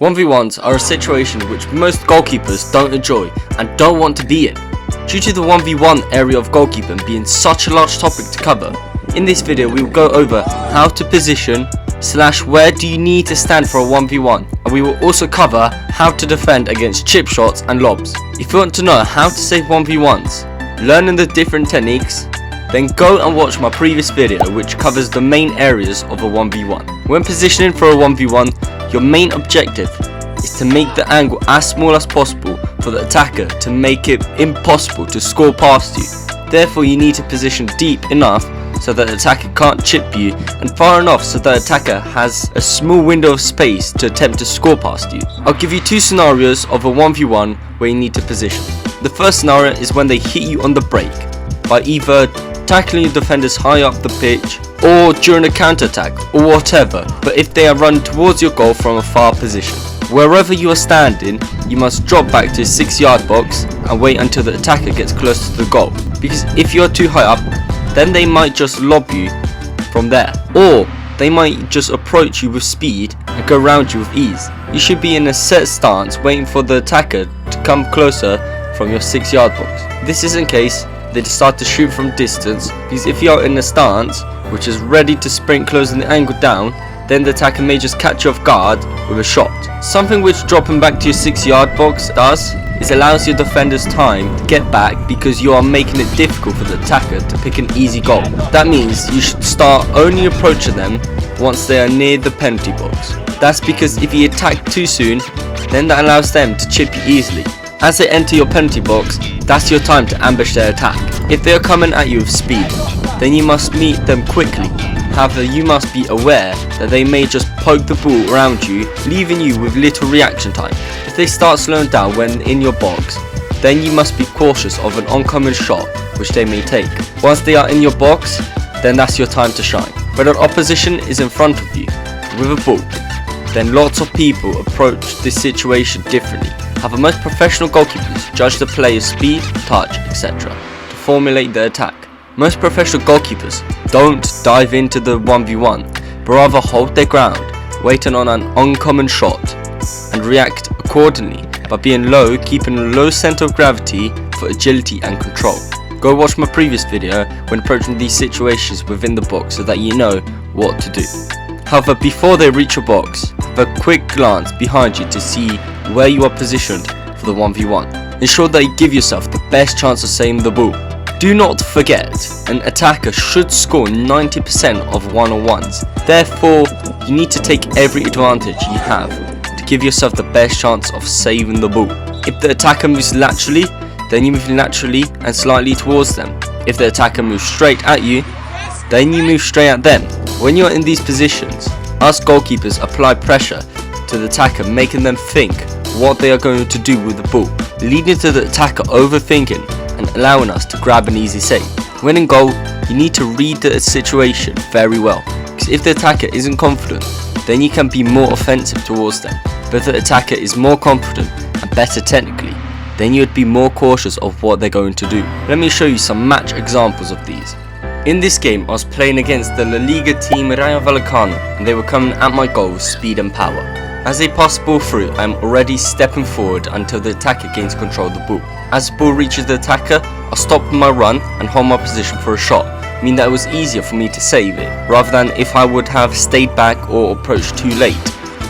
1v1s are a situation which most goalkeepers don't enjoy and don't want to be in. Due to the 1v1 area of goalkeeping being such a large topic to cover, in this video we will go over how to position / where do you need to stand for a 1v1, and we will also cover how to defend against chip shots and lobs. If you want to know how to save 1v1s, learning the different techniques, then go and watch my previous video which covers the main areas of a 1v1. When positioning for a 1v1, your main objective is to make the angle as small as possible for the attacker to make it impossible to score past you. Therefore you need to position deep enough so that the attacker can't chip you, and far enough so that the attacker has a small window of space to attempt to score past you. I'll give you two scenarios of a 1v1 where you need to position. The first scenario is when they hit you on the break by either tackling your defenders high up the pitch or during a counter-attack or whatever, but if they are run towards your goal from a far position. Wherever you are standing, you must drop back to a 6-yard box and wait until the attacker gets close to the goal, because if you are too high up, then they might just lob you from there, or they might just approach you with speed and go around you with ease. You should be in a set stance waiting for the attacker to come closer from your 6-yard box. This is in case they decide to shoot from distance, because if you are in a stance which is ready to sprint closing the angle down, then the attacker may just catch you off guard with a shot. Something which dropping back to your 6-yard box does is allows your defenders time to get back, because you are making it difficult for the attacker to pick an easy goal. That means you should start only approaching them once they are near the penalty box. That's because if you attack too soon, then that allows them to chip you easily. As they enter your penalty box, that's your time to ambush their attack. If they are coming at you with speed, then you must meet them quickly. However, you must be aware that they may just poke the ball around you, leaving you with little reaction time. If they start slowing down when in your box, then you must be cautious of an oncoming shot which they may take. Once they are in your box, then that's your time to shine. When an opposition is in front of you with a ball, then lots of people approach this situation differently. However, most professional goalkeepers judge the player's speed, touch, etc. to formulate their attack. Most professional goalkeepers don't dive into the 1v1, but rather hold their ground, waiting on an oncoming shot, and react accordingly by being low, keeping a low center of gravity for agility and control. Go watch my previous video when approaching these situations within the box so that you know what to do. However, before they reach your box, have a quick glance behind you to see where you are positioned for the 1v1. Ensure that you give yourself the best chance of saving the ball. Do not forget, an attacker should score 90% of one-on-ones. Therefore, you need to take every advantage you have to give yourself the best chance of saving the ball. If the attacker moves laterally, then you move laterally and slightly towards them. If the attacker moves straight at you, then you move straight at them. When you are in these positions, us goalkeepers apply pressure to the attacker, making them think what they are going to do with the ball, leading to the attacker overthinking and allowing us to grab an easy save. When in goal, you need to read the situation very well, because if the attacker isn't confident, then you can be more offensive towards them. But if the attacker is more confident and better technically, then you would be more cautious of what they're going to do. Let me show you some match examples of these. In this game, I was playing against the La Liga team Rayo Vallecano, and they were coming at my goal with speed and power. As they pass the ball through, I am already stepping forward until the attacker gains control of the ball. As the ball reaches the attacker, I stop my run and hold my position for a shot, meaning that it was easier for me to save it, rather than if I would have stayed back or approached too late.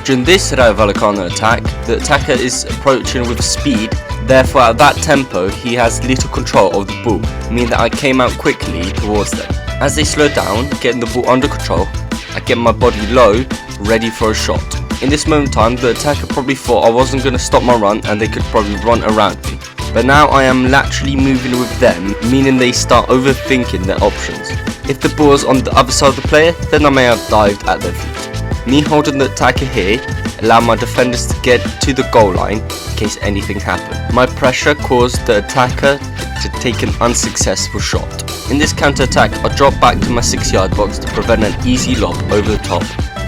During this Rayo Vallecano attack, the attacker is approaching with speed, therefore at that tempo he has little control of the ball, meaning that I came out quickly towards them. As they slow down, getting the ball under control, I get my body low, ready for a shot. In this moment in time, the attacker probably thought I wasn't going to stop my run and they could probably run around me. But now I am laterally moving with them, meaning they start overthinking their options. If the ball is on the other side of the player, then I may have dived at their feet. Me holding the attacker here allow my defenders to get to the goal line in case anything happened. My pressure caused the attacker to take an unsuccessful shot. In this counter attack, I drop back to my 6-yard box to prevent an easy lob over the top,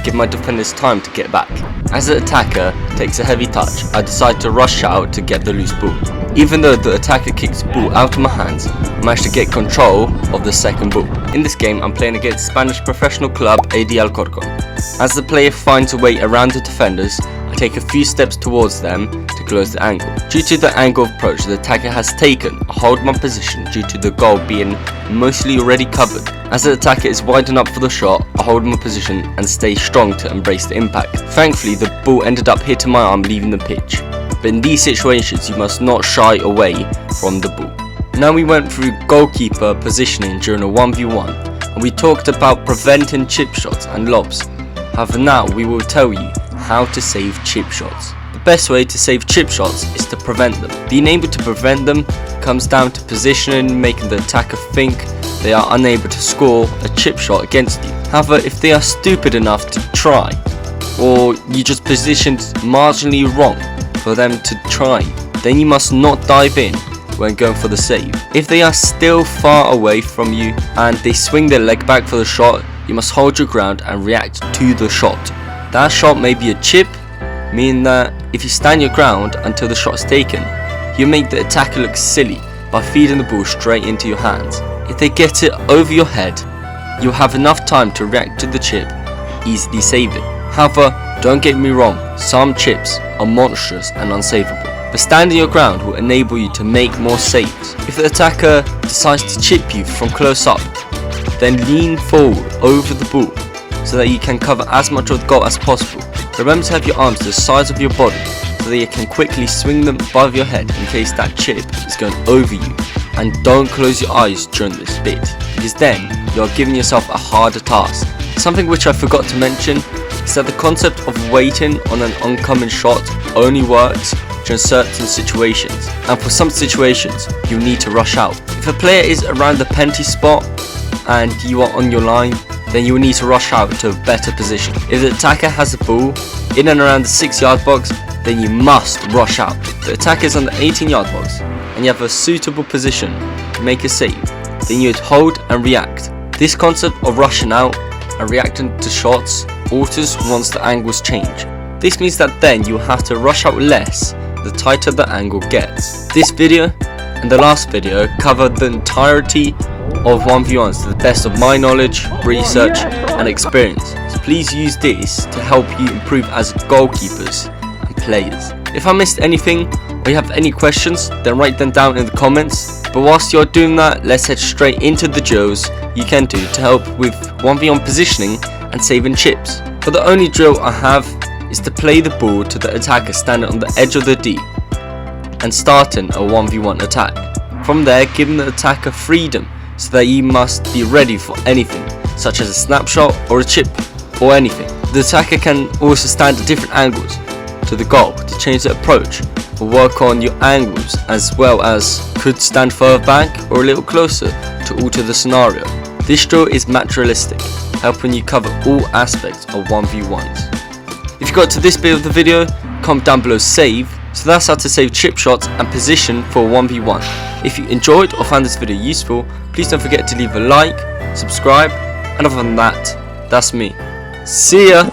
give my defenders time to get back. As the attacker takes a heavy touch, I decide to rush out to get the loose ball. Even though the attacker kicks the ball out of my hands, I managed to get control of the second ball. In this game, I'm playing against Spanish professional club AD Alcorcon. As the player finds a way around the defenders, I take a few steps towards them to close the angle. Due to the angle of approach, the attacker has taken a hold-on position due to the goal being mostly already covered. As the attacker is winding up for the shot, a hold-on position and stay strong to embrace the impact. Thankfully, the ball ended up hitting my arm, leaving the pitch. But in these situations, you must not shy away from the ball. Now we went through goalkeeper positioning during a 1v1, and we talked about preventing chip shots and lobs. However, now we will tell you how to save chip shots. The best way to save chip shots is to prevent them. Being able to prevent them comes down to positioning, making the attacker think they are unable to score a chip shot against you. However, if they are stupid enough to try, or you just positioned marginally wrong for them to try, then you must not dive in when going for the save. If they are still far away from you and they swing their leg back for the shot, you must hold your ground and react to the shot. That shot may be a chip, meaning that if you stand your ground until the shot is taken, you make the attacker look silly by feeding the ball straight into your hands. If they get it over your head, you'll have enough time to react to the chip, easily save it. However, don't get me wrong, some chips are monstrous and unsavable, but standing your ground will enable you to make more saves. If the attacker decides to chip you from close up, then lean forward over the ball so that you can cover as much of the goal as possible. Remember to have your arms the size of your body so that you can quickly swing them above your head in case that chip is going over you. And don't close your eyes during this bit, because then you're giving yourself a harder task. Something which I forgot to mention is that the concept of waiting on an oncoming shot only works during certain situations, and for some situations you need to rush out. If a player is around the penalty spot and you are on your line, then you will need to rush out to a better position. If the attacker has the ball in and around the 6-yard box, then you must rush out. If the attacker is on the 18-yard box and you have a suitable position to make a save, then you would hold and react. This concept of rushing out and reacting to shots alters once the angles change. This means that then you have to rush out less the tighter the angle gets. This video and the last video covered the entirety of 1v1s to the best of my knowledge, research and experience. So please use this to help you improve as goalkeepers and players. If I missed anything or you have any questions, then write them down in the comments. But whilst you're doing that, let's head straight into the drills you can do to help with 1v1 positioning and saving chips. For the only drill I have is to play the ball to the attacker standing on the edge of the D and starting a 1v1 attack. From there, giving the attacker freedom so that he must be ready for anything, such as a snapshot or a chip or anything. The attacker can also stand at different angles to the goal to change the approach or work on your angles, as well as could stand further back or a little closer to alter the scenario. This drill is match realistic, helping you cover all aspects of 1v1s. If you got to this bit of the video, comment down below save. So that's how to save chip shots and position for 1v1. If you enjoyed or found this video useful, please don't forget to leave a like, subscribe, and other than that, that's me. See ya!